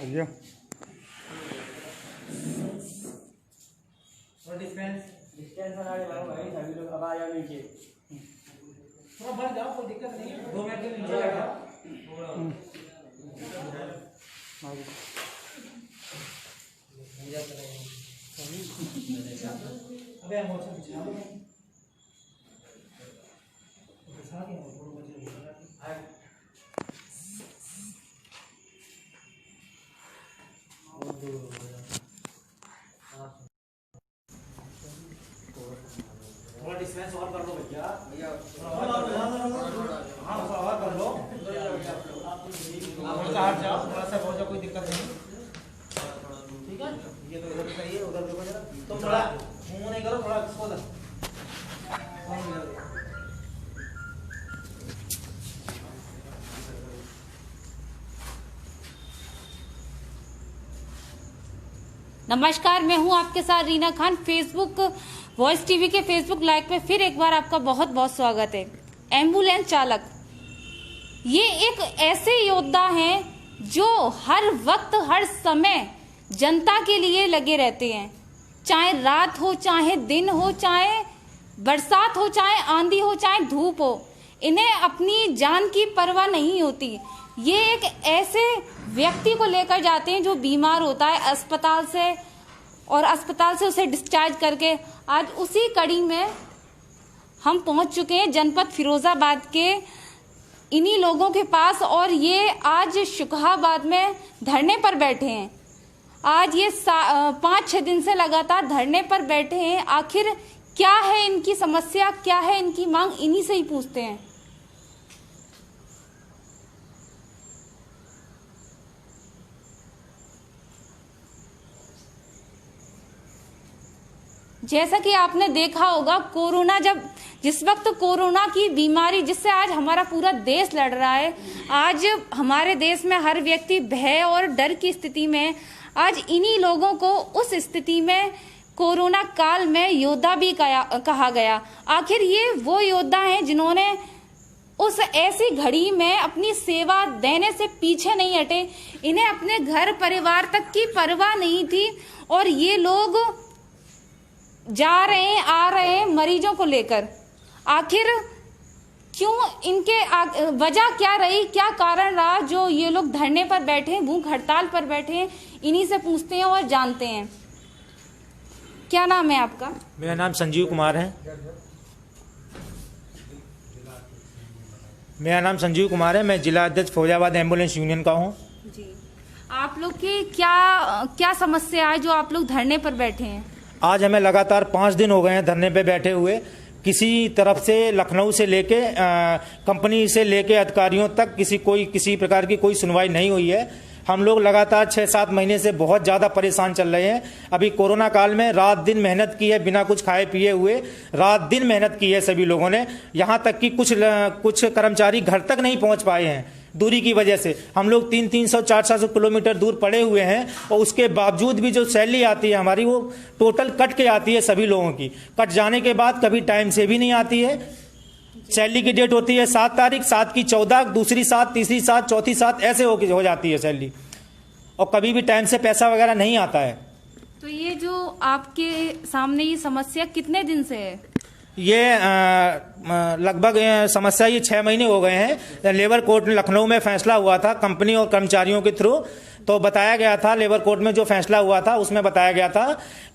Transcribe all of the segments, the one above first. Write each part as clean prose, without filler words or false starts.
भैया डिस्टेंस बना के लाओ भाई, सभी लोग अब आ जाओ नीचे। थोड़ा बढ़ जाओ, कोई दिक्कत नहीं है। 2 मिनट के नीचे बैठो। अबे मोटर बिछा दो। बिछा के थोड़ा बचे थोड़ा डिस्टेंस और कर लो भैया। हाँ और कर लो। थोड़ा हट जाओ, थोड़ा सा हो जाओ, कोई दिक्कत नहीं। ठीक है, ये तो इधर सही है, उधर देखो जरा। तुम थोड़ा मुंह नहीं करो, थोड़ा इसको दो। नमस्कार, मैं हूं आपके साथ Reena Khan. Facebook voice TV के फेसबुक लाइव पे फिर एक बार आपका बहुत बहुत स्वागत है। एम्बुलेंस चालक ये एक ऐसे योद्धा हैं जो हर वक्त हर समय जनता के लिए लगे रहते हैं, चाहे रात हो, चाहे दिन हो, चाहे बरसात हो, चाहे आंधी हो, चाहे धूप हो। इन्हें अपनी जान की परवाह नहीं होती। ये एक ऐसे व्यक्ति को लेकर जाते हैं जो बीमार होता है अस्पताल से, और अस्पताल से उसे डिस्चार्ज करके आज उसी कड़ी में हम पहुंच चुके हैं जनपद फिरोजाबाद के इन्हीं लोगों के पास, और ये आज शुकहाबाद में धरने पर बैठे हैं। आज ये 5-6 दिन से लगातार धरने पर बैठे हैं। आखिर क्या है इनकी समस्या, क्या है इनकी मांग, इन्हीं से ही पूछते हैं। जैसा कि आपने देखा होगा, कोरोना जिस वक्त कोरोना की बीमारी जिससे आज हमारा पूरा देश लड़ रहा है, आज हमारे देश में हर व्यक्ति भय और डर की स्थिति में, आज इन्हीं लोगों को उस स्थिति में कोरोना काल में योद्धा भी कहा गया। आखिर ये वो योद्धा हैं जिन्होंने उस ऐसी घड़ी में अपनी सेवा देने से पीछे नहीं हटे। इन्हें अपने घर परिवार तक की परवाह नहीं थी, और ये लोग जा रहे हैं, आ रहे हैं मरीजों को लेकर। आखिर क्यों, इनके वजह क्या रही, क्या कारण रहा जो ये लोग धरने पर बैठे हैं, भूख हड़ताल पर बैठे हैं, इन्हीं से पूछते हैं और जानते हैं। क्या नाम है आपका? मेरा नाम संजीव कुमार है। मैं जिला अध्यक्ष फौजाबाद एम्बुलेंस यूनियन का हूँ। जी, आप लोग की क्या समस्या है जो आप लोग धरने पर बैठे हैं? आज हमें लगातार 5 दिन हो गए हैं धरने पे बैठे हुए। किसी तरफ से, लखनऊ से लेके कंपनी से लेके अधिकारियों तक किसी प्रकार की कोई सुनवाई नहीं हुई है। हम लोग लगातार 6-7 महीने से बहुत ज़्यादा परेशान चल रहे हैं। अभी कोरोना काल में रात दिन मेहनत की है, बिना कुछ खाए पिए हुए रात दिन मेहनत की है सभी लोगों ने। यहाँ तक कि कुछ कर्मचारी घर तक नहीं पहुँच पाए हैं दूरी की वजह से। हम लोग 300-400 किलोमीटर दूर पड़े हुए हैं, और उसके बावजूद भी जो सैलरी आती है हमारी, वो टोटल कट के आती है सभी लोगों की। कट जाने के बाद कभी टाइम से भी नहीं आती है। सैलरी की डेट होती है 7 तारीख, 7 की 14, दूसरी 7, तीसरी 7, चौथी 7, ऐसे हो जाती है सैलरी, और कभी भी टाइम से पैसा वगैरह नहीं आता है। तो ये जो आपके सामने ये समस्या कितने दिन से है? ये लगभग समस्या ये 6 महीने हो गए हैं। लेबर कोर्ट में लखनऊ में फैसला हुआ था कंपनी और कर्मचारियों के थ्रू, तो बताया गया था, लेबर कोर्ट में जो फैसला हुआ था उसमें बताया गया था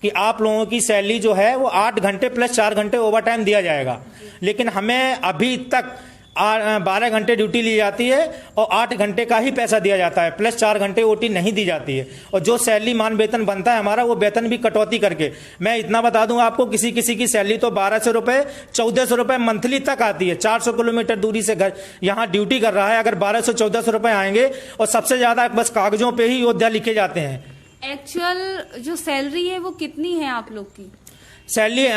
कि आप लोगों की सैलरी जो है वो 8 घंटे प्लस 4 घंटे ओवर टाइम दिया जाएगा। लेकिन हमें अभी तक 12 घंटे ड्यूटी ली जाती है और 8 घंटे का ही पैसा दिया जाता है, प्लस 4 घंटे ओटी नहीं दी जाती है। और जो सैलरी मान वेतन बनता है हमारा, वो वेतन भी कटौती करके, मैं इतना बता दूं आपको, किसी की सैलरी तो 1200 रुपए 1400 रुपए मंथली तक आती है। 400 किलोमीटर दूरी से घर यहाँ ड्यूटी कर रहा है, अगर 1200-1400 रुपए आएंगे, और सबसे ज्यादा बस कागजों पर ही योद्धा लिखे जाते हैं। एक्चुअल जो सैलरी है वो कितनी है आप लोग की? सैलरी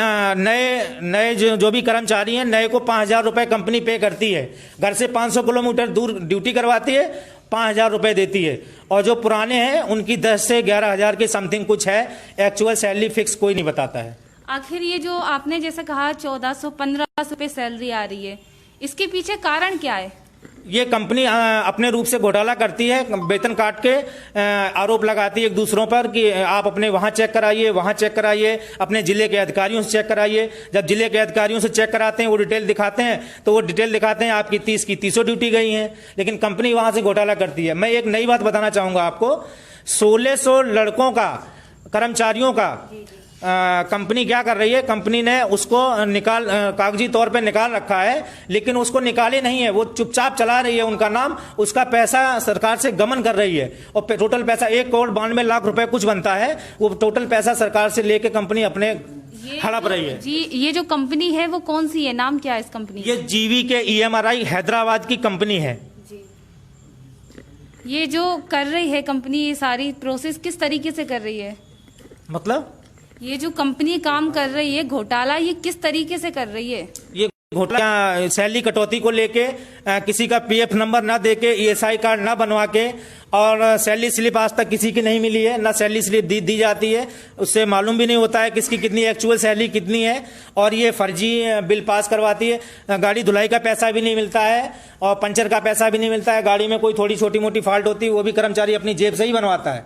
नए जो भी कर्मचारी हैं, नए को 5000 रुपए कंपनी पे करती है। घर से 500 किलोमीटर दूर ड्यूटी करवाती है, 5000 रुपए देती है। और जो पुराने हैं उनकी 10 से 11,000 के समथिंग कुछ है। एक्चुअल सैलरी फिक्स कोई नहीं बताता है। आखिर ये जो आपने जैसे कहा 1400-1500 रुपए सैलरी आ रही है, इसके पीछे कारण क्या है? ये कंपनी अपने रूप से घोटाला करती है, वेतन काट के आरोप लगाती है एक दूसरों पर कि आप अपने वहाँ चेक कराइए, वहाँ चेक कराइए, अपने जिले के अधिकारियों से चेक कराइए। जब जिले के अधिकारियों से चेक कराते हैं, वो डिटेल दिखाते हैं, तो वो डिटेल दिखाते हैं आपकी 30 की 30 ड्यूटी गई है, लेकिन कंपनी वहाँ से घोटाला करती है। मैं एक नई बात बताना चाहूँगा आपको, 1600 लड़कों का, कर्मचारियों का कंपनी क्या कर रही है, कंपनी ने उसको कागजी तौर पे निकाल रखा है, लेकिन उसको निकाले नहीं है, वो चुपचाप चला रही है उनका नाम, उसका पैसा सरकार से गमन कर रही है। और टोटल पैसा 1,92,00,000 रुपए कुछ बनता है, वो टोटल पैसा सरकार से लेके कंपनी अपने हड़प रही है। जी, ये जो कंपनी है वो कौन सी है, नाम क्या है इस कंपनी? ये GVK EMRI हैदराबाद की कंपनी है। ये जो कर रही है कंपनी, ये सारी प्रोसेस किस तरीके से कर रही है? मतलब ये जो कंपनी काम कर रही है घोटाला, ये किस तरीके से कर रही है? ये घोटाला सैलरी कटौती को लेके किसी का PF नंबर ना देके, ESI कार्ड ना बनवा के, और सैलरी स्लिप आज तक किसी की नहीं मिली है, ना सैलरी स्लिप दी जाती है, उससे मालूम भी नहीं होता है किसकी कितनी एक्चुअल सैलरी कितनी है, और ये फर्जी बिल पास करवाती है। गाड़ी धुलाई का पैसा भी नहीं मिलता है और पंचर का पैसा भी नहीं मिलता है। गाड़ी में कोई थोड़ी छोटी मोटी फॉल्ट होती है, वो भी कर्मचारी अपनी जेब से ही बनवाता है।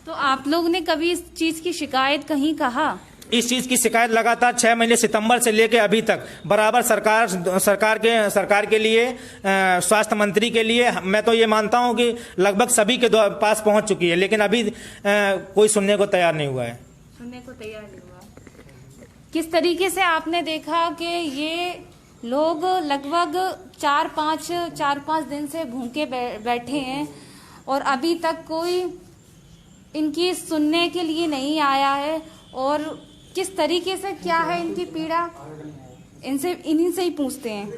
तो आप लोग ने कभी इस चीज की शिकायत कहीं कहा? इस चीज की शिकायत लगातार 6 महीने सितंबर से लेके अभी तक बराबर सरकार के लिए, स्वास्थ्य मंत्री के लिए, मैं तो ये मानता हूं कि लगभग सभी के पास पहुंच चुकी है, लेकिन अभी कोई सुनने को तैयार नहीं हुआ है। सुनने को तैयार नहीं हुआ। किस तरीके से आपने देखा कि ये लोग लगभग 4-5 दिन से भूखे बैठे हैं और अभी तक कोई इनकी सुनने के लिए नहीं आया है, और किस तरीके से क्या है इनकी पीड़ा, इन्हीं से ही पूछते हैं।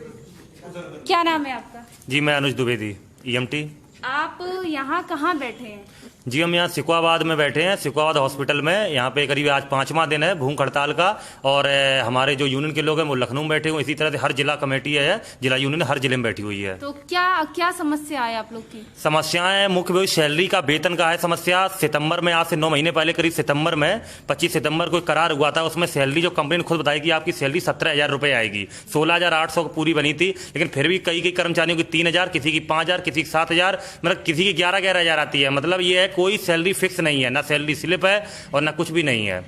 क्या नाम है आपका? जी, मैं अनुज द्विवेदी, EMT। आप यहाँ कहाँ बैठे हैं? जी, हम यहाँ सिकुआबाद में बैठे हैं, सिकुआबाद हॉस्पिटल में। यहाँ पे करीब आज 5वां दिन है भूख हड़ताल का, और हमारे जो यूनियन के लोग हैं वो लखनऊ में बैठे हुए। इसी तरह से हर जिला कमेटी है, जिला यूनियन हर जिले में बैठी हुई है। तो क्या समस्या है आप लोग की? समस्याएं मुख्य सैलरी का, वेतन का है समस्या। सितंबर में, आज से 9 महीने पहले, करीब सितंबर में 25 सितंबर को करार हुआ था। उसमें सैलरी जो कंपनी ने खुद बताई कि आपकी सैलरी 17,000 रुपये आएगी, 16,800 पूरी बनी थी, लेकिन फिर भी कई कर्मचारियों की 3,000, किसी की 5,000, किसी की 7,000, मतलब किसी की 11,000 आती है। मतलब ये है कोई सैलरी फिक्स नहीं है, ना सैलरी स्लिप है और ना कुछ भी नहीं है।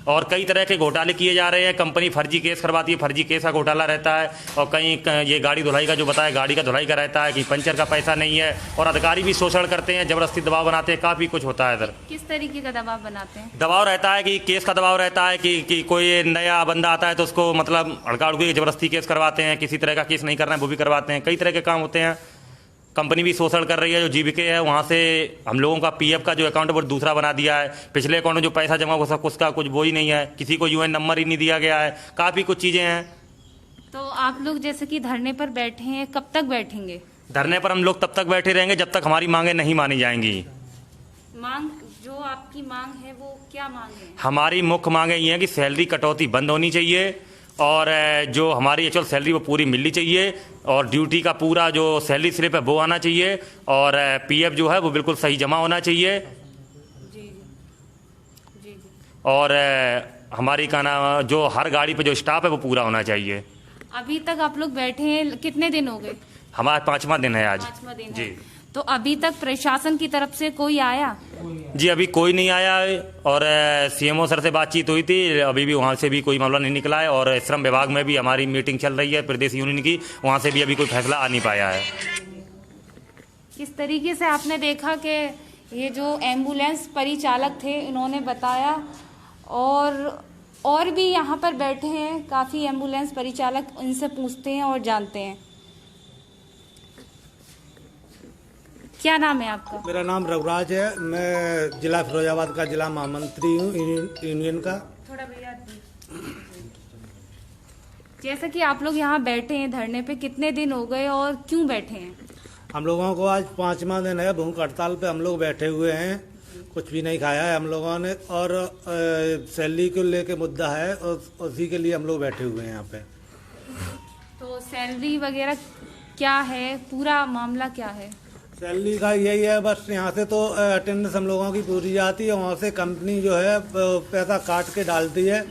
और कई तरह के घोटाले किए जा रहे हैं। कंपनी फर्जी केस करवाती है, फर्जी केस का घोटाला रहता है। और कहीं ये गाड़ी धुलाई का जो बताया, गाड़ी का धुलाई का रहता है कि पंचर का पैसा नहीं है। और अधिकारी भी शोषण करते हैं, जबरदस्ती दबाव बनाते हैं, काफ़ी कुछ होता है सर। किस तरीके का दबाव बनाते हैं? दबाव रहता है कि केस का दबाव रहता है कि कोई नया बंदा आता है तो उसको मतलब हड़का उड़की जबरदस्ती केस करवाते हैं। किसी तरह का केस नहीं करना है वो भी करवाते हैं। कई तरह के काम होते हैं। कंपनी भी शोषण कर रही है। जो GVK है वहाँ से हम लोगों का PF का जो अकाउंट है वो दूसरा बना दिया है। पिछले अकाउंट में जो पैसा जमा हुआ उसका कुछ वो ही नहीं है। किसी को UN नंबर ही नहीं दिया गया है। काफ़ी कुछ चीज़ें हैं। तो आप लोग जैसे कि धरने पर बैठे हैं, कब तक बैठेंगे? धरने पर हम लोग तब तक बैठे रहेंगे जब तक हमारी मांगें नहीं मानी जाएंगी। मांग, जो आपकी मांग है वो क्या मांग है? हमारी मुख्य मांगें ये हैं कि सैलरी कटौती बंद होनी चाहिए, और जो हमारी एक्चुअल सैलरी वो पूरी मिलनी चाहिए, और ड्यूटी का पूरा जो सैलरी स्लिप है वो आना चाहिए, और PF जो है वो बिल्कुल सही जमा होना चाहिए। जी। और हमारी का नाम जो हर गाड़ी पे जो स्टाफ है वो पूरा होना चाहिए। अभी तक आप लोग बैठे हैं, कितने दिन हो गए? हमारा 5वां दिन है आज। 5वां दिन जी। है। तो अभी तक प्रशासन की तरफ से कोई आया? जी, अभी कोई नहीं आया है। और CMO सर से बातचीत हुई थी, अभी भी वहाँ से भी कोई मामला नहीं निकला है। और श्रम विभाग में भी हमारी मीटिंग चल रही है प्रदेश यूनियन की, वहाँ से भी अभी कोई फैसला आ नहीं पाया है। किस तरीके से आपने देखा कि ये जो एम्बुलेंस परिचालक थे इन्होंने बताया, और भी यहाँ पर बैठे हैं काफ़ी एम्बुलेंस परिचालक, इनसे पूछते हैं और जानते हैं। क्या नाम है आपका? मेरा नाम रघुराज है। मैं जिला फिरोजाबाद का जिला महामंत्री हूँ यूनियन का। थोड़ा भैया, जैसा कि आप लोग यहाँ बैठे हैं धरने पे, कितने दिन हो गए और क्यों बैठे हैं? हम लोगों को आज 5वां दिन है भूख हड़ताल पे हम लोग बैठे हुए हैं। कुछ भी नहीं खाया है हम लोगों ने, और सैलरी को लेके मुद्दा है और उसी के लिए हम लोग बैठे हुए हैं यहाँ पे। तो सैलरी वगैरह क्या है, पूरा मामला क्या है? सैलरी का यही है, बस यहाँ से तो अटेंडेंस हम लोगों की पूरी जाती है, वहाँ से कंपनी जो है पैसा काट के डालती है।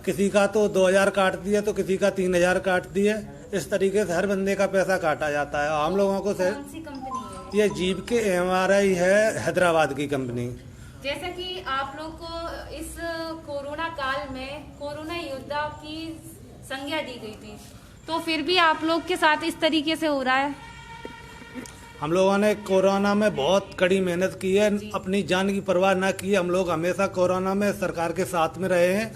किसी का तो 2,000 काटती है तो किसी का 3,000 काटती है। इस तरीके से हर बंदे का पैसा काटा जाता है। और हम लोगों को कौन सी कंपनी है? ये जीप के MRI है, हैदराबाद की कंपनी। जैसा कि आप लोग को इस कोरोना काल में कोरोना योद्धा की संज्ञा दी गई थी, तो फिर भी आप लोग के साथ इस तरीके से हो रहा है। हम लोगों ने कोरोना में बहुत कड़ी मेहनत की है, अपनी जान की परवाह ना की। हम लोग हमेशा कोरोना में सरकार के साथ में रहे हैं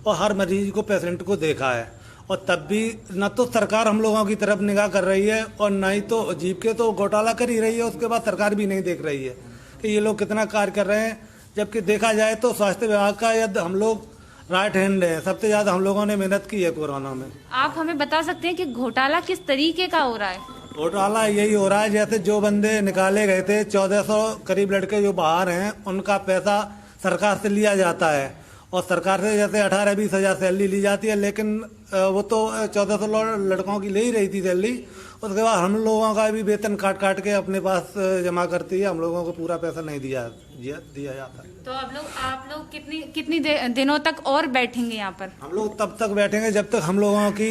और हर मरीज को, पेशेंट को देखा है। और तब भी न तो सरकार हम लोगों की तरफ निगाह कर रही है और न ही तो जीप के तो घोटाला कर ही रही है, उसके बाद सरकार भी नहीं देख रही है कि ये लोग कितना कार्य कर रहे हैं। जबकि देखा जाए तो स्वास्थ्य विभाग का यदि हम लोग राइट हैंड है, सबसे ज़्यादा हम लोगों ने मेहनत की है कोरोना में। आप हमें बता सकते हैं कि घोटाला किस तरीके का हो रहा है? घोटाला यही हो रहा है, जैसे जो बंदे निकाले गए थे 1400 करीब लड़के जो बाहर हैं, उनका पैसा सरकार से लिया जाता है। और सरकार से जैसे 18-20 हज़ार सैलरी ली जाती है, लेकिन वो तो 1400 लड़कों की ले ही रही थी सैलरी। उसके बाद हम लोगों का भी वेतन काट काट के अपने पास जमा करती है, हम लोगों को पूरा पैसा नहीं दिया जाता। तो आप लोग कितनी दिनों तक और बैठेंगे यहाँ पर? हम लोग तब तक बैठेंगे जब तक हम लोगों की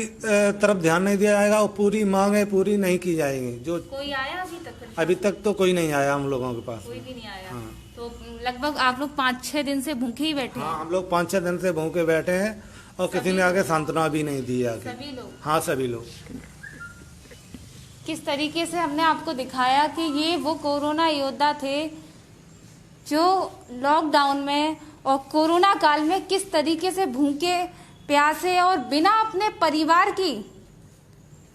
तरफ ध्यान नहीं दिया जाएगा और पूरी मांगे पूरी नहीं की जाएंगी। जो कोई आया अभी तक? अभी तक तो कोई नहीं आया हम लोगों के पास, कोई भी नहीं आया। हाँ। तो लगभग आप लोग 5-6 दिन से भूखे ही बैठे हैं? हाँ, हम लोग 5-6 दिन से भूखे बैठे हैं और किसी ने आगे सांत्वना भी नहीं दी आगे। सभी लोग? हाँ, सभी लोग। किस तरीके से हमने आपको दिखाया कि ये वो कोरोना योद्धा थे जो लॉकडाउन में और कोरोना काल में किस तरीके से भूखे प्यासे और बिना अपने परिवार की,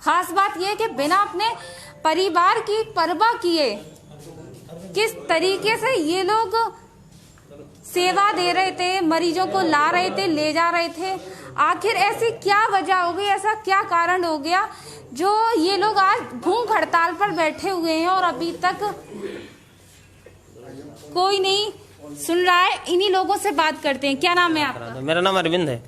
खास बात यह कि बिना अपने परिवार की परवाह किए किस तरीके से ये लोग सेवा दे रहे थे, मरीजों को ला रहे थे, ले जा रहे थे। आखिर ऐसी क्या वजह हो गई, ऐसा क्या कारण हो गया जो ये लोग आज भूख हड़ताल पर बैठे हुए हैं और अभी तक कोई नहीं सुन रहा है? इन्हीं लोगों से बात करते हैं। क्या नाम है आपका? मेरा नाम अरविंद है।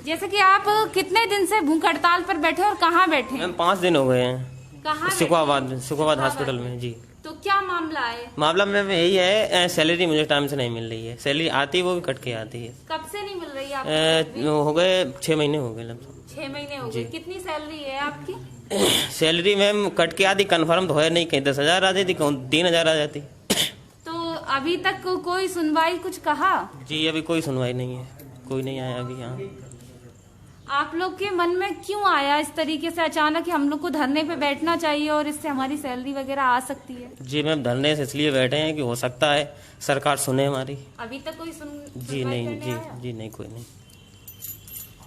जैसे कि आप कितने दिन से भूख हड़ताल पर बैठे और कहाँ बैठे? मैम 5 दिन हो गए हैं। कहाँ? सुखाबाद हॉस्पिटल में। जी। तो क्या मामला है? मामला में यही है, सैलरी मुझे टाइम से नहीं मिल रही है। सैलरी आती है वो भी कट के आती है। कब से नहीं मिल रही है? हो गए 6 महीने हो गए लगभग। 6 महीने हो गए। कितनी सैलरी है आपकी? सैलरी मैम कट के आती, कन्फर्म तो है नहीं, कहीं 10,000 आ जाती, कहीं 3,000 आ जाती। तो अभी तक कोई सुनवाई कुछ कहा? जी अभी कोई सुनवाई नहीं है, कोई नहीं आया अभी यहाँ। आप लोग के मन में क्यों आया इस तरीके से अचानक कि हम लोग को धरने पे बैठना चाहिए और इससे हमारी सैलरी वगैरह आ सकती है? जी मैम धरने से इसलिए बैठे हैं कि हो सकता है सरकार सुने हमारी। अभी तक कोई जी नहीं, जी नहीं, कोई नहीं।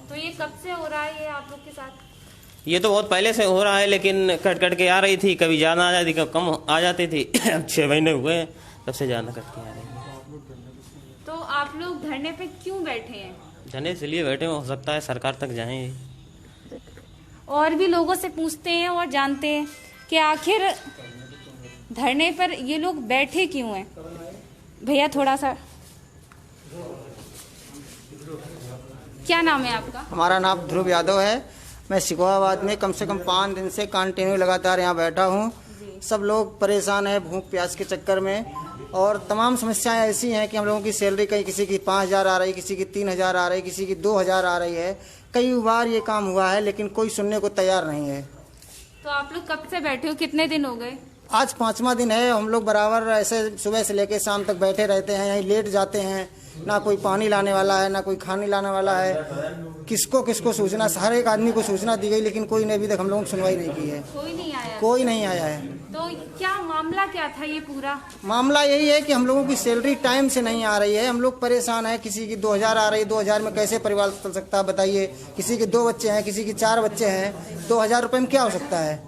तो ये कब से हो रहा है ये आप लोग के साथ? ये तो बहुत पहले से हो रहा है, लेकिन कट कट के आ रही थी, कभी ज्यादा आ जाती, कभी कम आ जाती थी। 6 महीने हुए तब से ज्यादा कट के आ रही है। तो आप लोग धरने पे क्यों बैठे हैं? धरने इसलिए बैठे, हो सकता है सरकार तक जाएं। और भी लोगों से पूछते हैं और जानते हैं कि आखिर धरने पर ये लोग बैठे क्यों हैं। भैया थोड़ा सा, क्या नाम है आपका? हमारा नाम ध्रुव यादव है। मैं सिकोहाबाद में कम से कम 5 दिन से कंटिन्यू लगातार यहाँ बैठा हूँ। सब लोग परेशान हैं भूख प्यास के चक्कर में, और तमाम समस्याएं ऐसी हैं कि हम लोगों की सैलरी कहीं किसी की 5,000 आ रही, किसी की 3,000 आ रही, किसी की 2,000 आ रही है। कई बार ये काम हुआ है लेकिन कोई सुनने को तैयार नहीं है। तो आप लोग कब से बैठे हो, कितने दिन हो गए? आज 5वां दिन है। हम लोग बराबर ऐसे सुबह से लेकर शाम तक बैठे रहते हैं, यहीं लेट जाते हैं। ना कोई पानी लाने वाला है, ना कोई खाने लाने वाला है। किसको सूचना, हर एक आदमी को सूचना दी गई लेकिन कोई ने अभी तक हम लोगों की सुनवाई नहीं की है। कोई नहीं आया? कोई नहीं आया है। तो क्या मामला क्या था ये पूरा? मामला यही है कि हम लोगों की सैलरी टाइम से नहीं आ रही है। हम लोग परेशान हैं। किसी की 2,000 आ रही है, 2,000 में कैसे परिवार चल सकता है बताइए। किसी के 2 बच्चे हैं, किसी के 4 बच्चे हैं, 2,000 रुपये में क्या हो सकता है।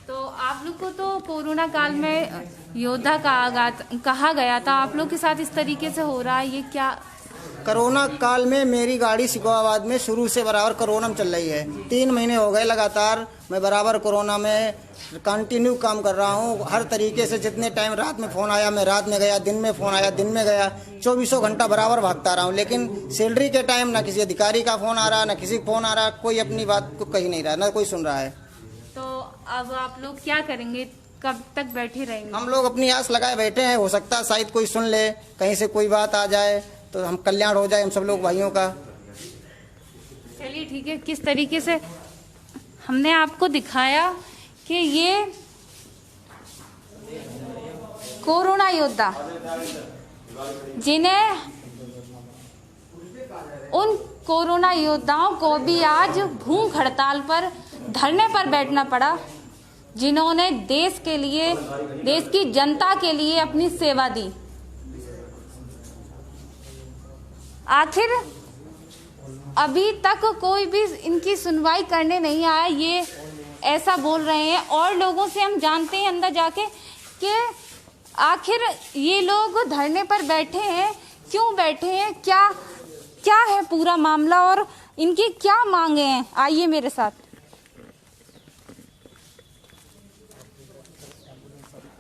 तो आप लोग को तो कोरोना काल में योद्धा कहा गया था, आप लोग के साथ इस तरीके से हो रहा है, ये क्या? कोरोना काल में मेरी गाड़ी सिकोहाबाद में शुरू से बराबर कोरोना में चल रही है। 3 महीने हो गए लगातार मैं बराबर कोरोना में कंटिन्यू काम कर रहा हूँ। हर तरीके से जितने टाइम रात में फ़ोन आया मैं रात में गया, दिन में फ़ोन आया दिन में गया, 24 घंटा बराबर भागता रहा हूँ। लेकिन सैलरी के टाइम ना किसी अधिकारी का फ़ोन आ रहा, ना किसी का फ़ोन आ रहा, कोई अपनी बात को कही नहीं रहा, ना कोई सुन रहा है। तो अब आप लोग क्या करेंगे, कब तक बैठे रहेंगे? हम लोग अपनी आस लगाए बैठे हैं, हो सकता है शायद कोई सुन ले, कहीं से कोई बात आ जाए तो हम कल्याण हो जाए हम सब लोग भाइयों का। चलिए ठीक है। किस तरीके से हमने आपको दिखाया कि ये कोरोना योद्धा जिन्हें उन कोरोना योद्धाओं को भी आज भूख हड़ताल पर धरने पर बैठना पड़ा, जिन्होंने देश के लिए, देश की जनता के लिए अपनी सेवा दी। आखिर अभी तक कोई भी इनकी सुनवाई करने नहीं आया, ये ऐसा बोल रहे हैं। और लोगों से हम जानते हैं अंदर जाके कि आखिर ये लोग धरने पर बैठे हैं, क्यों बैठे हैं, क्या है पूरा मामला और इनकी क्या मांगे हैं। आइए मेरे साथ।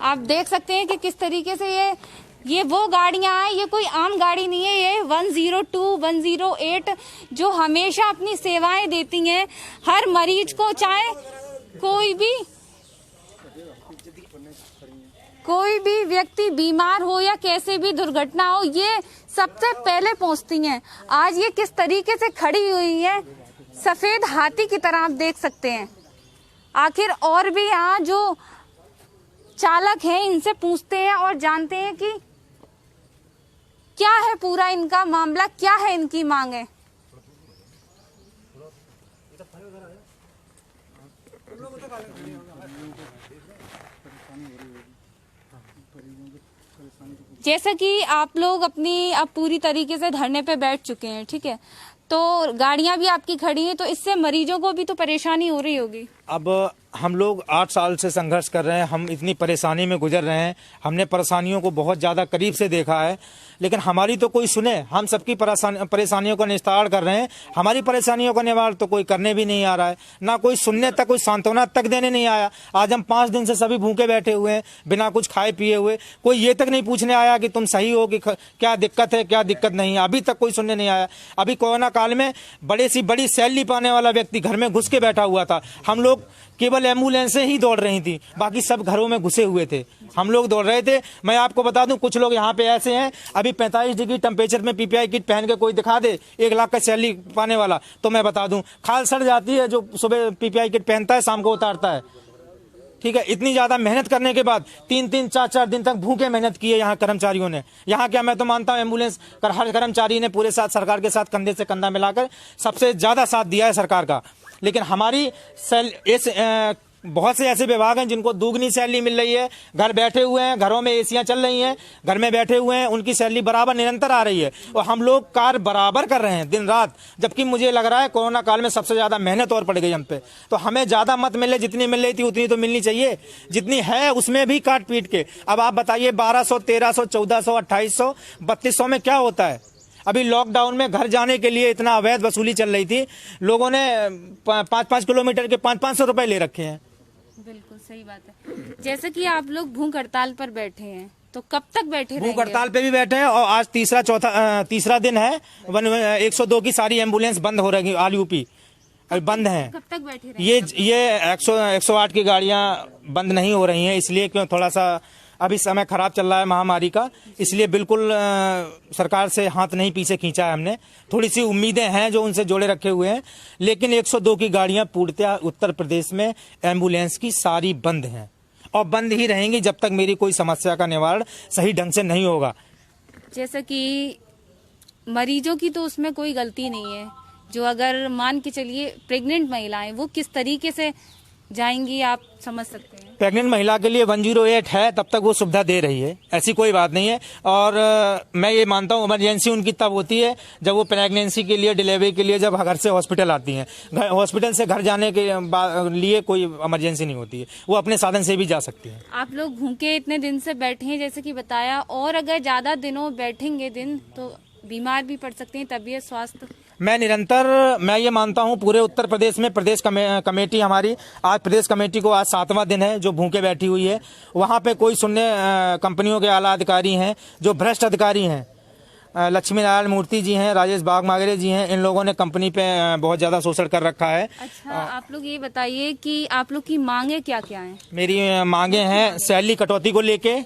आप देख सकते हैं कि किस तरीके से ये वो गाड़ियां हैं, ये कोई आम गाड़ी नहीं है, ये 102, 108 जो हमेशा अपनी सेवाएं देती हैं हर मरीज को, चाहे कोई भी व्यक्ति बीमार हो या कैसे भी दुर्घटना हो, ये सबसे पहले पहुंचती हैं। आज ये किस तरीके से खड़ी हुई है सफेद हाथी की तरह, आप देख सकते हैं। आखिर और भी यहाँ जो चालक हैं इनसे पूछते हैं और जानते हैं कि क्या है पूरा इनका मामला, क्या है इनकी मांगे। जैसा कि आप लोग अपनी अब पूरी तरीके से धरने पे बैठ चुके हैं, ठीक है, तो गाड़ियां भी आपकी खड़ी हैं, तो इससे मरीजों को भी तो परेशानी हो रही होगी। अब हम लोग 8 साल से संघर्ष कर रहे हैं, हम इतनी परेशानी में गुजर रहे हैं, हमने परेशानियों को बहुत ज़्यादा करीब से देखा है, लेकिन हमारी तो कोई सुने। हम सबकी परेशानियों का निस्तार कर रहे हैं, हमारी परेशानियों का निवारण तो कोई करने भी नहीं आ रहा है, ना कोई सुनने तक, कोई सांत्वना तक देने नहीं आया। आज हम 5 दिन से सभी भूखे बैठे हुए हैं, बिना कुछ खाए पिए हुए। कोई ये तक नहीं पूछने आया कि तुम सही हो, कि क्या दिक्कत है, क्या दिक्कत नहीं है, अभी तक कोई सुनने नहीं आया। अभी कोरोना काल में बड़ी सैलरी पाने वाला व्यक्ति घर में घुस के बैठा हुआ था, हम लोग केवल एम्बुलेंसें ही दौड़ रही थी, बाकी सब घरों में घुसे हुए थे, हम लोग दौड़ रहे थे। मैं आपको बता दूं, कुछ लोग यहाँ पे ऐसे हैं, अभी 45 डिग्री टेम्परेचर में पीपीआई किट पहन के कोई दिखा दे 1 लाख का सैलरी पाने वाला, तो मैं बता दूं खाल सड़ जाती है जो सुबह पीपीआई किट पहनता है, शाम को उतारता है। ठीक है, इतनी ज्यादा मेहनत करने के बाद 3-3, 4-4 दिन तक भूखे मेहनत की है यहाँ कर्मचारियों ने। यहाँ क्या, मैं तो मानता हूँ एम्बुलेंस हर कर्मचारी ने पूरे साथ सरकार के साथ कंधे से कंधा मिलाकर सबसे ज्यादा साथ दिया है सरकार का। लेकिन हमारी बहुत से ऐसे विभाग हैं जिनको दुगनी सैलरी मिल रही है, घर बैठे हुए हैं, घरों में एसियां चल रही हैं, घर में बैठे हुए हैं, उनकी सैलरी बराबर निरंतर आ रही है और हम लोग कार्य बराबर कर रहे हैं दिन रात। जबकि मुझे लग रहा है कोरोना काल में सबसे ज्यादा मेहनत और पड़ गई हम पे। तो हमें ज्यादा मत मिले, जितनी मिल रही थी उतनी तो मिलनी चाहिए, जितनी है उसमें भी काट पीट के। अब आप बताइए 1200, 1300, 1400, 2800, 3200 में क्या होता है। अभी लॉकडाउन में घर जाने के लिए इतना अवैध वसूली चल रही थी, लोगों ने 5-5 किलोमीटर के 500-500 रुपए ले रखे हैं। बिल्कुल सही बात है। जैसे कि आप लोग भूख हड़ताल पर बैठे हैं, तो कब तक बैठे रहेंगे? भूख हड़ताल पे भी बैठे हैं और आज तीसरा दिन है। 102 की सारी एम्बुलेंस बंद हो रही, ऑल यूपी बंद हैं। कब तक बैठे रहेंगे? ये 108 की गाड़ियां बंद नहीं हो रही हैं, इसलिए क्यों थोड़ा सा अभी समय खराब चल रहा है महामारी का, इसलिए बिल्कुल सरकार से हाथ नहीं पीछे खींचा है हमने। थोड़ी सी उम्मीदें हैं जो उनसे जोड़े रखे हुए हैं, लेकिन 102 की गाड़ियां पूर्णतः उत्तर प्रदेश में एम्बुलेंस की सारी बंद हैं और बंद ही रहेंगी जब तक मेरी कोई समस्या का निवारण सही ढंग से नहीं होगा। जैसे कि मरीजों की तो उसमें कोई गलती नहीं है, जो अगर मान के चलिए प्रेग्नेंट महिलाएं, वो किस तरीके से जाएंगी आप समझ सकते हैं। प्रेग्नेंट महिला के लिए 108 है, तब तक वो सुविधा दे रही है, ऐसी कोई बात नहीं है। और मैं ये मानता हूँ इमरजेंसी उनकी तब होती है जब वो प्रेगनेंसी के लिए, डिलीवरी के लिए जब घर से हॉस्पिटल आती हैं। हॉस्पिटल से घर जाने के लिए कोई इमरजेंसी नहीं होती है, वो अपने साधन से भी जा सकती है। आप लोग भूखे इतने दिन से बैठे हैं जैसे कि बताया, और अगर ज्यादा दिनों बैठेंगे दिन तो बीमार भी पड़ सकते हैं, तबीयत स्वास्थ्य। मैं ये मानता हूँ पूरे उत्तर प्रदेश में प्रदेश कमेटी हमारी, आज प्रदेश कमेटी को आज 7वां दिन है जो भूखे बैठी हुई है। वहाँ पे कोई सुनने, कंपनियों के आला अधिकारी हैं जो भ्रष्ट अधिकारी हैं, लक्ष्मी नारायण मूर्ति जी हैं, राजेश बागमागरे जी हैं, इन लोगों ने कंपनी पे बहुत ज्यादा शोषण कर रखा है। अच्छा, आप लोग ये बताइए कि आप लोग की मांगे क्या क्या हैं? मेरी मांगे हैं सैलरी कटौती को लेके,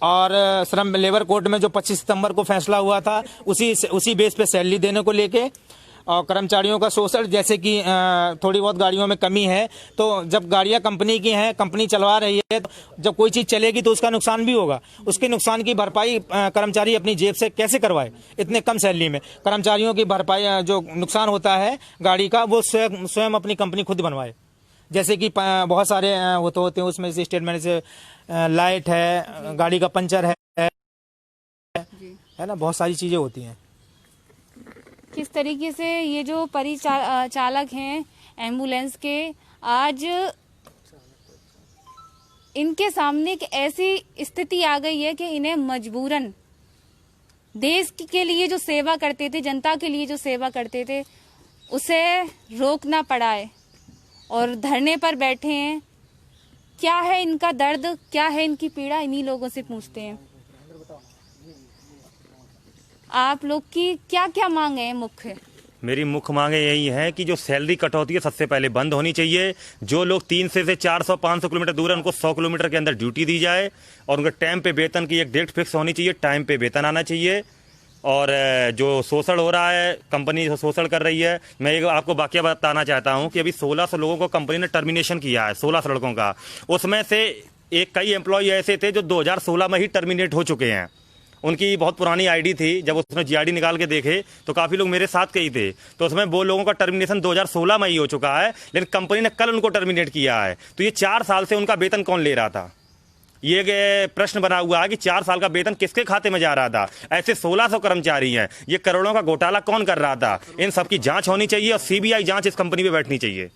और श्रम लेबर कोर्ट में जो 25 सितंबर को फैसला हुआ था उसी बेस पे सैलरी देने को लेके, और कर्मचारियों का शोषण, जैसे कि थोड़ी बहुत गाड़ियों में कमी है, तो जब गाड़ियां कंपनी की हैं, कंपनी चलवा रही है, तो जब कोई चीज़ चलेगी तो उसका नुकसान भी होगा। उसके नुकसान की भरपाई कर्मचारी अपनी जेब से कैसे करवाए इतने कम सैलरी में? कर्मचारियों की भरपाई जो नुकसान होता है गाड़ी का, वो स्वयं अपनी कंपनी खुद बनवाए। जैसे कि बहुत सारे वो तो होते हैं, उसमें से स्टेटमेंट से लाइट है, गाड़ी का पंचर है ना, बहुत सारी चीज़ें होती हैं। किस तरीके से ये जो परिचालक हैं एम्बुलेंस के, आज इनके सामने एक ऐसी स्थिति आ गई है कि इन्हें मजबूरन देश के लिए जो सेवा करते थे, जनता के लिए जो सेवा करते थे, उसे रोकना पड़ा है और धरने पर बैठे हैं। क्या है इनका दर्द, क्या है इनकी पीड़ा, इन्हीं लोगों से पूछते हैं। आप लोग की क्या क्या मांग है मुख्य? मेरी मुख्य मांगे यही है कि जो सैलरी कटौती है सबसे पहले बंद होनी चाहिए। जो लोग 300 से 400-500 किलोमीटर दूर है, उनको 100 किलोमीटर के अंदर ड्यूटी दी जाए और उनके टाइम पे वेतन की एक डेट फिक्स होनी चाहिए, टाइम पे वेतन आना चाहिए। और जो शोषण हो रहा है, कंपनी शोषण कर रही है, मैं एक आपको वाकया बताना चाहता हूं कि अभी 1600 लोगों को कंपनी ने टर्मिनेशन किया है, 1600 लड़कों का। उसमें से कई एम्प्लॉय ऐसे थे जो 2016 में ही टर्मिनेट हो चुके हैं। उनकी बहुत पुरानी आईडी थी, जब उसने जीआईडी निकाल के देखे तो काफ़ी लोग मेरे साथ के ही थे, तो उसमें वो लोगों का टर्मिनेशन 2016 में ही हो चुका है, लेकिन कंपनी ने कल उनको टर्मिनेट किया है। तो ये 4 साल से उनका वेतन कौन ले रहा था? ये प्रश्न बना हुआ है कि 4 साल का वेतन किसके खाते में जा रहा था? ऐसे 1600 कर्मचारी हैं, ये करोड़ों का घोटाला कौन कर रहा था? इन सबकी जांच होनी चाहिए और सीबीआई जांच इस कंपनी पे बैठनी चाहिए।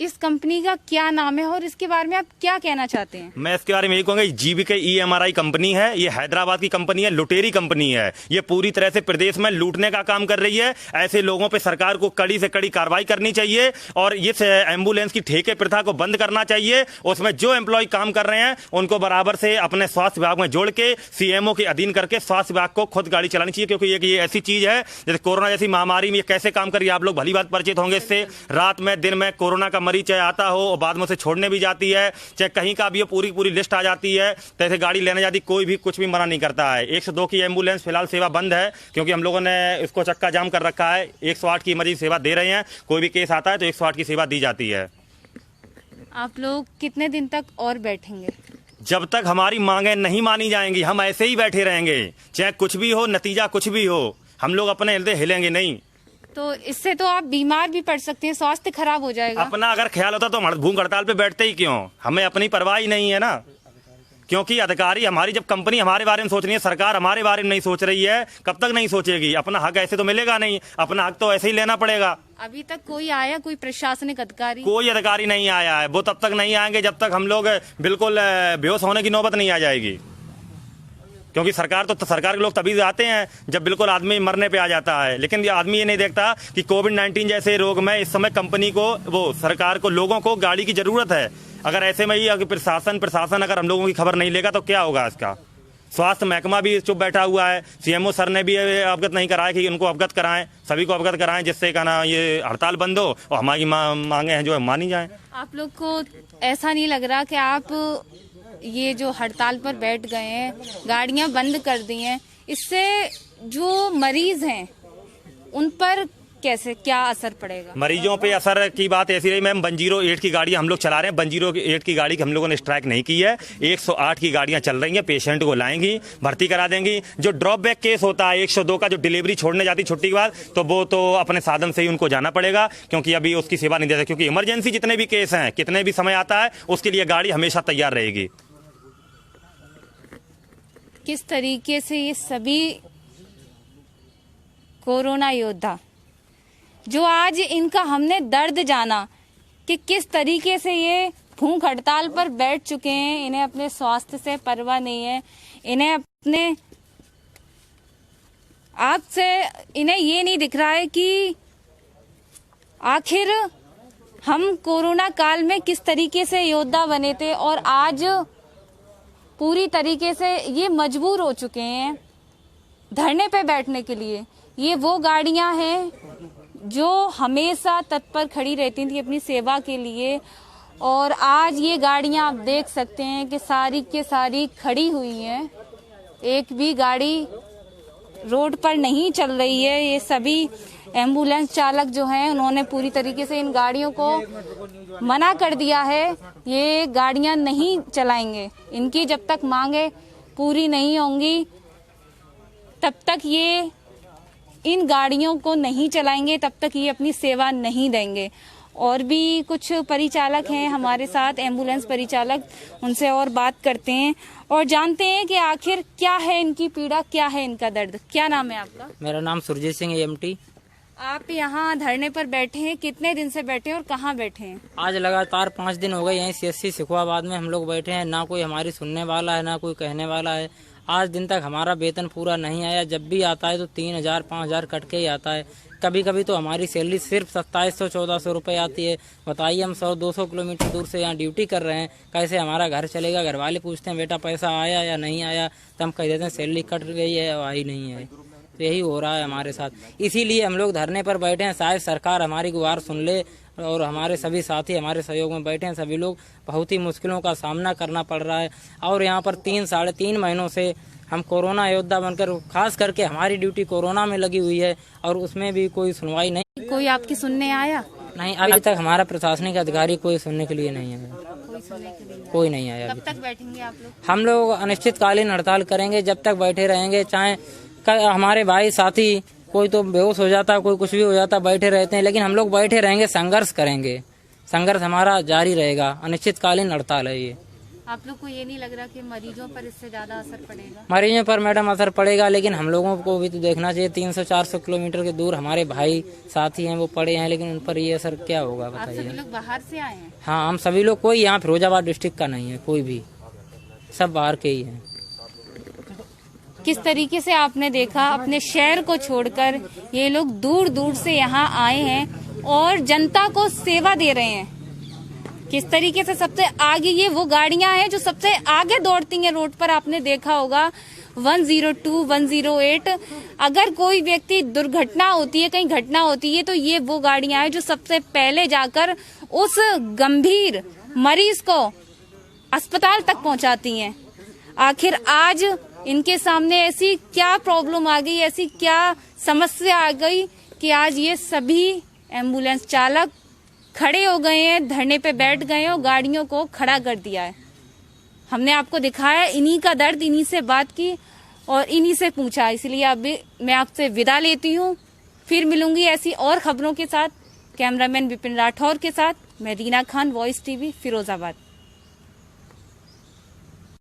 इस कंपनी का क्या नाम है और इसके बारे में आप क्या कहना चाहते हैं? मैं इसके बारे में यही कहूंगा, जीबीके EMRI कंपनी है, ये हैदराबाद की कंपनी है, लुटेरी कंपनी है। ये पूरी तरह से प्रदेश में लूटने का काम कर रही है। ऐसे लोगों पे सरकार को कड़ी से कड़ी कार्रवाई करनी चाहिए और इस एम्बुलेंस की ठेके प्रथा को बंद करना चाहिए। उसमें जो एम्प्लॉय काम कर रहे हैं उनको बराबर से अपने स्वास्थ्य विभाग में जोड़ के CMO के अधीन करके स्वास्थ्य विभाग को खुद गाड़ी चलानी चाहिए, क्योंकि ये ऐसी चीज है जैसे कोरोना जैसी महामारी में ये कैसे काम करिए, आप लोग भली बात परिचित होंगे इससे। रात में दिन में कोरोना का मरीज चाहे आता हो और बाद में उसे छोड़ने भी जाती है, चाहे कहीं का भी पूरी लिस्ट आ जाती है, तो ऐसे गाड़ी लेने जाती, कोई भी कुछ भी मना नहीं करता है। 102 की एम्बुलेंस फिलहाल सेवा बंद है, क्योंकि हम लोगों ने इसको चक्का जाम कर रखा है। 108 की इमरजेंसी सेवा दे रहे हैं, कोई भी केस आता है तो 108 की सेवा दी जाती है। आप लोग कितने दिन तक और बैठेंगे? जब तक हमारी मांगें नहीं मानी जाएंगी हम ऐसे ही बैठे रहेंगे, चाहे कुछ भी हो, नतीजा कुछ भी हो, हम लोग अपने हृदय हिलेंगे नहीं। तो इससे तो आप बीमार भी पड़ सकते हैं, स्वास्थ्य खराब हो जाएगा। अपना अगर ख्याल होता तो हम भूख हड़ताल पे बैठते ही क्यों? हमें अपनी परवाह ही नहीं है ना, क्योंकि अधिकारी हमारी, जब कंपनी हमारे बारे में सोच रही है, सरकार हमारे बारे में नहीं सोच रही है, कब तक नहीं सोचेगी? अपना हक ऐसे तो मिलेगा नहीं, अपना हक तो ऐसे ही लेना पड़ेगा। अभी तक कोई आया, कोई प्रशासनिक अधिकारी? कोई अधिकारी नहीं आया है। वो तब तक नहीं आएंगे जब तक हम लोग बिल्कुल बेहोश होने की नौबत नहीं आ जाएगी, क्योंकि सरकार तो सरकार के लोग तभी आते हैं जब बिल्कुल आदमी मरने पे आ जाता है। लेकिन ये आदमी ये नहीं देखता कि कोविड-19 जैसे रोग में इस समय कंपनी को, वो सरकार को, लोगों को गाड़ी की जरूरत है। अगर ऐसे में ही अगर प्रशासन अगर हम लोगों की खबर नहीं लेगा तो क्या होगा इसका? स्वास्थ्य महकमा भी चुप बैठा हुआ है, CMO सर ने भी अवगत नहीं कराया कि उनको अवगत कराएं, सभी को अवगत कराएं, जिससे कहना ये हड़ताल बंद हो और हमारी मांगे हैं जो मानी जाएं। आप लोग को ऐसा नहीं लग रहा कि आप ये जो हड़ताल पर बैठ गए हैं, गाड़ियां बंद कर दी हैं, इससे जो मरीज हैं उन पर कैसे क्या असर पड़ेगा? मरीजों पे असर की बात ऐसी रही मैम, 108 की गाड़ी हम लोग चला रहे हैं। 108 की गाड़ी की हम लोगों ने स्ट्राइक नहीं की है, 108 की गाड़ियां चल रही हैं, पेशेंट को लाएंगी, भर्ती करा देंगी। जो ड्रॉप बैक केस होता है 102 का, जो डिलीवरी छोड़ने जाती छुट्टी के बाद, तो वो तो अपने साधन से ही उनको जाना पड़ेगा, क्योंकि अभी उसकी सेवा नहीं देते। क्योंकि इमरजेंसी जितने भी केस हैं, कितने भी समय आता है, उसके लिए गाड़ी हमेशा तैयार रहेगी। किस तरीके से ये सभी कोरोना योद्धा, जो आज इनका हमने दर्द जाना कि किस तरीके से ये भूख हड़ताल पर बैठ चुके हैं, इन्हें अपने स्वास्थ्य से परवाह नहीं है, इन्हें अपने आपसे इन्हें ये नहीं दिख रहा है कि आखिर हम कोरोना काल में किस तरीके से योद्धा बने थे और आज पूरी तरीके से ये मजबूर हो चुके हैं धरने पे बैठने के लिए। ये वो गाड़ियां हैं जो हमेशा तत्पर खड़ी रहती थी अपनी सेवा के लिए, और आज ये गाड़ियां आप देख सकते हैं कि सारी के सारी खड़ी हुई हैं, एक भी गाड़ी रोड पर नहीं चल रही है। ये सभी एम्बुलेंस चालक जो हैं उन्होंने पूरी तरीके से इन गाड़ियों को मना कर दिया है। ये गाड़ियां नहीं चलाएंगे, इनकी जब तक मांगे पूरी नहीं होंगी तब तक ये इन गाड़ियों को नहीं चलाएंगे, तब तक ये अपनी सेवा नहीं देंगे। और भी कुछ परिचालक हैं हमारे साथ, एम्बुलेंस परिचालक, उनसे और बात करते हैं और जानते हैं कि आखिर क्या है इनकी पीड़ा, क्या है इनका दर्द। क्या नाम है आपका? मेरा नाम सुरजीत सिंह एमटी। आप यहाँ धरने पर बैठे हैं, कितने दिन से बैठे हैं और कहाँ बैठे हैं? आज लगातार 5 दिन हो गए यहीं CSC सिखवाबाद में हम लोग बैठे हैं। ना कोई हमारी सुनने वाला है, ना कोई कहने वाला है। आज दिन तक हमारा वेतन पूरा नहीं आया। जब भी आता है तो 3000 5000 कट के ही आता है। कभी कभी तो हमारी सैलरी सिर्फ 2700-1400 रुपये आती है। बताइए, हम 100-200 किलोमीटर दूर से यहाँ ड्यूटी कर रहे हैं, कैसे हमारा घर चलेगा? घर वाले पूछते हैं बेटा पैसा आया या नहीं आया, तो हम कह देते हैं सैलरी कट गई है, आई नहीं है। तो यही हो रहा है हमारे साथ। इसीलिए हम लोग धरने पर बैठे हैं, शायद सरकार हमारी गुहार सुन ले। और हमारे सभी साथी हमारे सहयोग में बैठे हैं। सभी लोग बहुत ही मुश्किलों का सामना करना पड़ रहा है। और यहाँ पर 3-3.5 महीनों से हम कोरोना योद्धा बनकर, खास करके हमारी ड्यूटी कोरोना में लगी हुई है और उसमें भी कोई सुनवाई नहीं। कोई आपकी सुनने आया? नहीं, अभी तक हमारा प्रशासनिक अधिकारी कोई सुनने के लिए नहीं आया। कोई नहीं आया। कब तक बैठेंगे आप लोग? हम लोग अनिश्चितकालीन हड़ताल करेंगे, जब तक बैठे रहेंगे। चाहे हमारे भाई साथी कोई तो बेहोश हो जाता, कोई कुछ भी हो जाता, बैठे रहते हैं, लेकिन हम लोग बैठे रहेंगे, संघर्ष करेंगे। संघर्ष हमारा जारी रहेगा। अनिश्चितकालीन हड़ताल है ये। आप लोग को ये नहीं लग रहा कि मरीजों पर इससे ज्यादा असर पड़ेगा? मरीजों पर मैडम असर पड़ेगा, लेकिन हम लोगों को भी तो देखना चाहिए। 300-400 किलोमीटर के दूर हमारे भाई साथी हैं, वो पड़े हैं, लेकिन उन पर ये असर क्या होगा आप बताइए? सभी लोग बाहर से आए हैं? हाँ, हम सभी लोग, कोई यहाँ फिरोजाबाद डिस्ट्रिक्ट का नहीं है, कोई भी, सब बाहर के ही हैं। किस तरीके से आपने देखा, अपने शहर को छोड़कर ये लोग दूर दूर से यहाँ आए हैं और जनता को सेवा दे रहे हैं। किस तरीके से सबसे आगे ये वो गाड़ियां हैं जो सबसे आगे दौड़ती हैं रोड पर। आपने देखा होगा 102, 108, अगर कोई व्यक्ति दुर्घटना होती है, कहीं घटना होती है, तो ये वो गाड़ियां हैं जो सबसे पहले जाकर उस गंभीर मरीज को अस्पताल तक पहुंचाती हैं। आखिर आज इनके सामने ऐसी क्या प्रॉब्लम आ गई, ऐसी क्या समस्या आ गई कि आज ये सभी एम्बुलेंस चालक खड़े हो गए हैं, धरने पे बैठ गए हैं और गाड़ियों को खड़ा कर दिया है। हमने आपको दिखाया इन्हीं का दर्द, इन्हीं से बात की और इन्हीं से पूछा। इसलिए अभी मैं आपसे विदा लेती हूँ, फिर मिलूंगी ऐसी और खबरों के साथ। कैमरामैन विपिन राठौर के साथ मैं रीना खान, वॉइस टीवी, फिरोजाबाद।